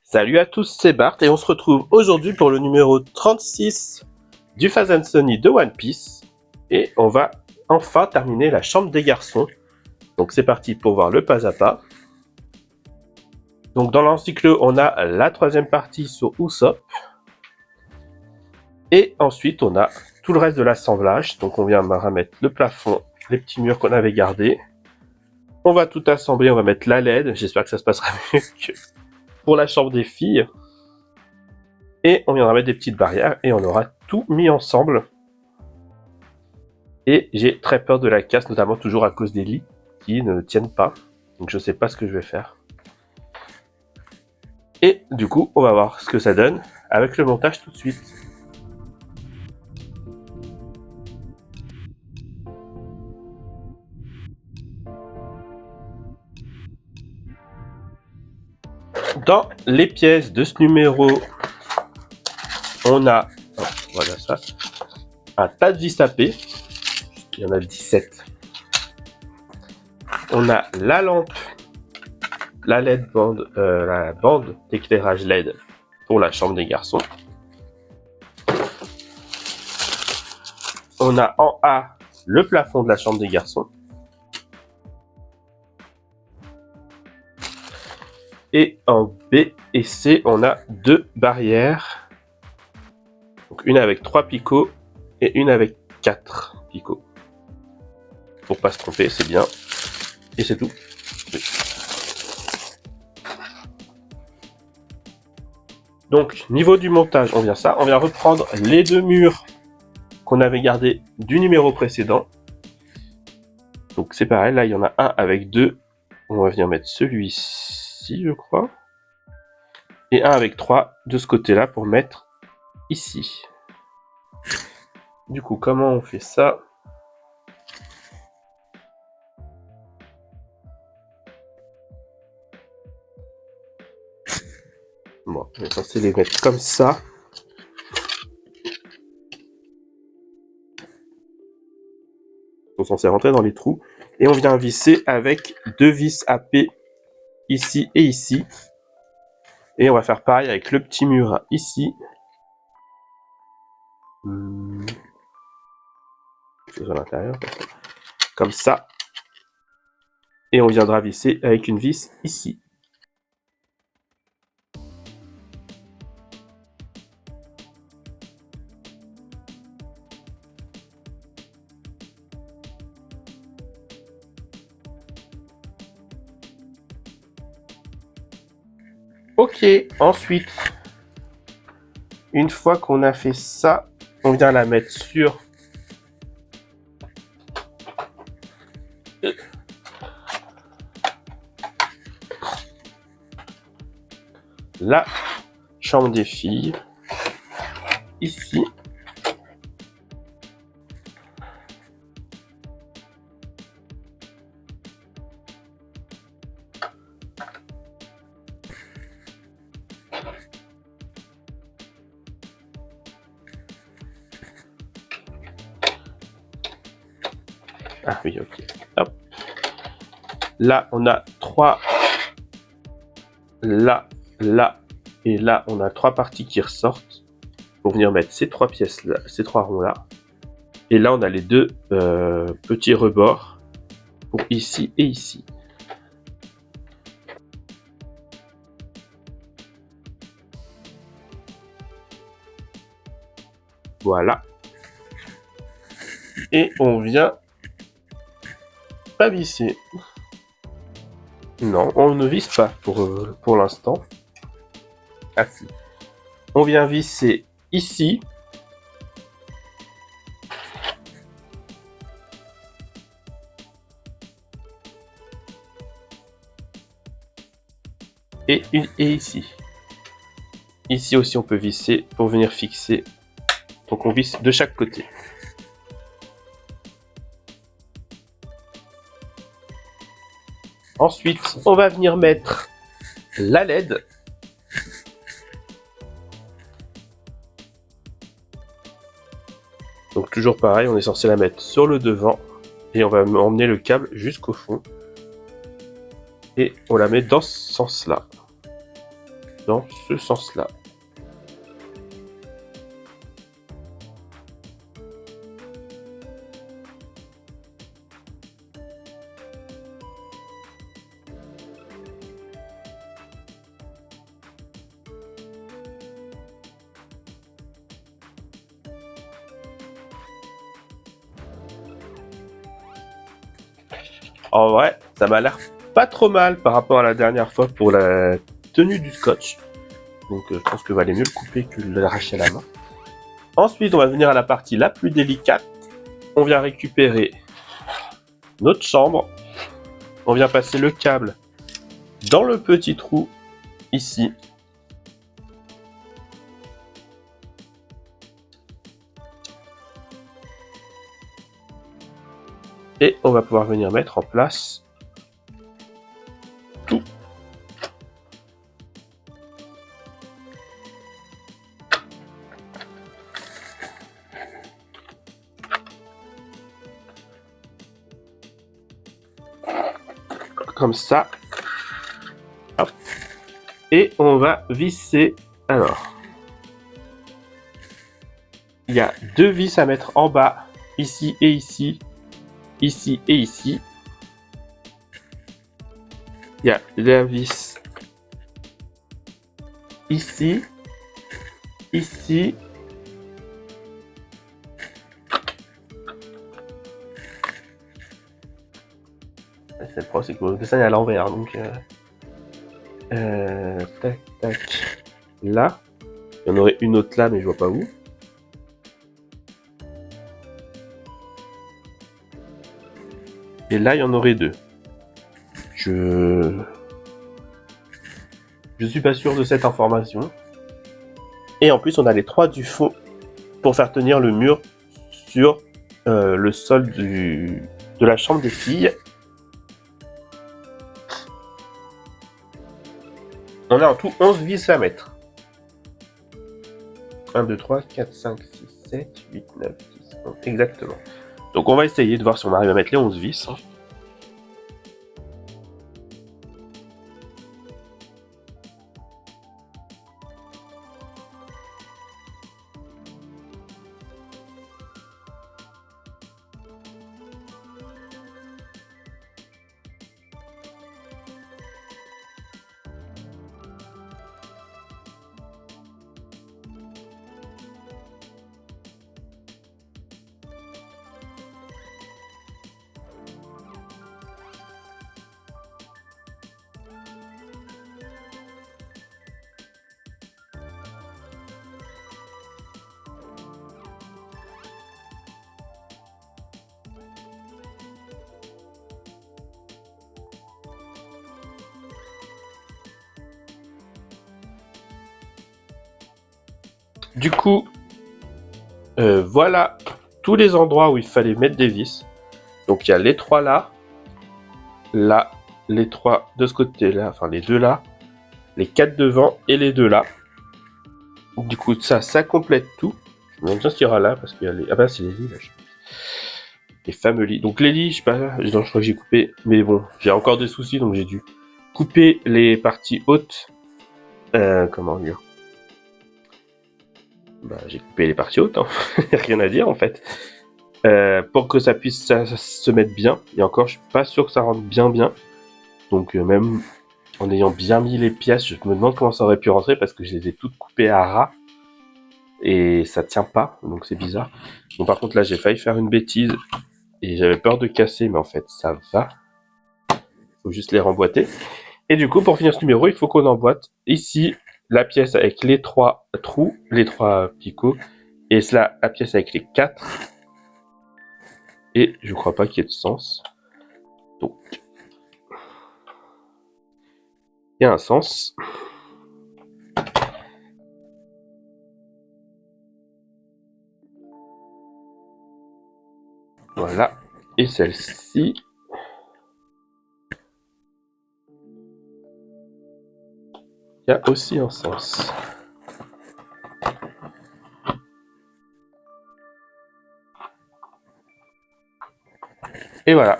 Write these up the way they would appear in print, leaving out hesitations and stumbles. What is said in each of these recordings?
Salut à tous, c'est Bart et on se retrouve aujourd'hui pour le numéro 36 du Fast & Sony de One Piece. Et on va enfin terminer la chambre des garçons. Donc c'est parti pour voir le pas à pas. Donc dans l'encyclo, on a la troisième partie sur Usopp. Et ensuite, on a tout le reste de l'assemblage. Donc on vient de remettre le plafond, les petits murs qu'on avait gardés. On va tout assembler, on va mettre la LED. J'espère que ça se passera mieux que pour la chambre des filles. Et on viendra mettre des petites barrières et on aura tout mis ensemble. Et j'ai très peur de la casse, notamment toujours à cause des lits qui ne tiennent pas. Donc je sais pas ce que je vais faire. Et du coup, on va voir ce que ça donne avec le montage tout de suite. Dans les pièces de ce numéro, on a, voilà ça, un tas de vis à paix. Il y en a 17. On a la lampe, la LED bande, la bande d'éclairage LED pour la chambre des garçons. On a en A le plafond de la chambre des garçons. Et en B et C, on a deux barrières. Donc une avec 3 picots et une avec 4 picots. Pour pas se tromper, c'est bien. Et c'est tout. Oui. Donc, niveau du montage, on vient reprendre les deux murs qu'on avait gardés du numéro précédent. Donc c'est pareil, là il y en a un avec deux. On va venir mettre celui-ci, je crois. Et un avec 3 de ce côté-là pour mettre ici. Du coup, comment on fait ça ? Bon, on est censé les mettre comme ça. On est censé rentrer dans les trous. Et on vient visser avec deux vis AP ici et ici. Et on va faire pareil avec le petit mur ici. À l'intérieur. Comme ça. Et on viendra visser avec une vis ici. Ok, ensuite, une fois qu'on a fait ça, on vient la mettre sur la chambre des filles, ici. Ah oui, ok. Hop. Là, on a 3. Là, là et là, on a 3 parties qui ressortent pour venir mettre ces 3 pièces là, ces 3 ronds là. Et là, on a les deux petits rebords pour ici et ici. Voilà. Et on vient pas visser. Non, on ne visse pas pour l'instant. Ah si. On vient visser ici. Et ici. Ici aussi on peut visser pour venir fixer. Donc on visse de chaque côté. Ensuite, on va venir mettre la LED. Donc toujours pareil, on est censé la mettre sur le devant. Et on va emmener le câble jusqu'au fond. Et on la met dans ce sens-là. dans ce sens-là. En vrai, ça m'a l'air pas trop mal par rapport à la dernière fois pour la tenue du scotch. Donc je pense que valait mieux le couper que de l'arracher à la main. Ensuite, on va venir à la partie la plus délicate. On vient récupérer notre chambre. On vient passer le câble dans le petit trou ici. Et on va pouvoir venir mettre en place tout. Comme ça. Hop. Et on va visser. Alors, il y a 2 vis à mettre en bas, ici et ici, ici et ici. Il y a la vis ici, ici. Le problème, c'est que le dessin est à l'envers, donc tac, tac, là. Il y en aurait une autre là, mais je vois pas où. Et là, il y en aurait 2. Je suis pas sûr de cette information. Et en plus, on a les 3 du fond pour faire tenir le mur sur le sol de la chambre des filles. On a en tout 11 vis à mettre. 1, 2, 3, 4, 5, 6, 7, 8, 9, 10, 11. Exactement. Donc on va essayer de voir si on arrive à mettre les 11 vis. Du coup, voilà tous les endroits où il fallait mettre des vis. Donc il y a les 3 là, là, les 3 de ce côté-là, enfin les 2 là, les 4 devant et les 2 là. Du coup, ça complète tout. Je me demande bien ce qu'il y aura là, parce qu'il y a les... Ah bah c'est les lits là, je pense. Les fameux lits. Donc les lits, je sais pas, non, je crois que j'ai coupé, mais bon, j'ai encore des soucis, donc j'ai dû couper les parties hautes. Comment dire? Bah, j'ai coupé les parties hautes, hein. Rien à dire en fait. Pour que ça puisse se mettre bien. Et encore, je suis pas sûr que ça rentre bien. Donc même en ayant bien mis les pièces, je me demande comment ça aurait pu rentrer parce que je les ai toutes coupées à ras. Et ça tient pas, donc c'est bizarre. Bon, par contre là, j'ai failli faire une bêtise. Et j'avais peur de casser, mais en fait, ça va. Faut juste les remboîter. Et du coup, pour finir ce numéro, il faut qu'on emboîte ici la pièce avec les 3 trous, les 3 picots. Et cela, la pièce avec les 4. Et je crois pas qu'il y ait de sens. Donc, il y a un sens. Voilà. Et celle-ci. Il y a aussi un sens. Et voilà.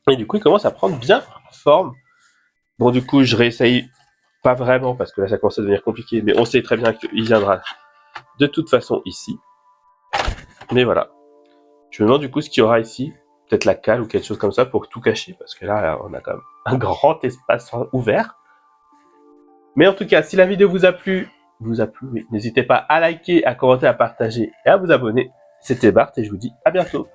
Et du coup, il commence à prendre bien forme. Bon, du coup, je réessaye Pas vraiment, parce que là, ça commence à devenir compliqué, mais on sait très bien qu'il viendra de toute façon ici. Mais voilà. Je me demande du coup ce qu'il y aura ici. Peut-être la cale ou quelque chose comme ça pour tout cacher, parce que là, on a quand même un grand espace ouvert. Mais en tout cas, si la vidéo vous a plu, oui, n'hésitez pas à liker, à commenter, à partager et à vous abonner. C'était Bart et je vous dis à bientôt.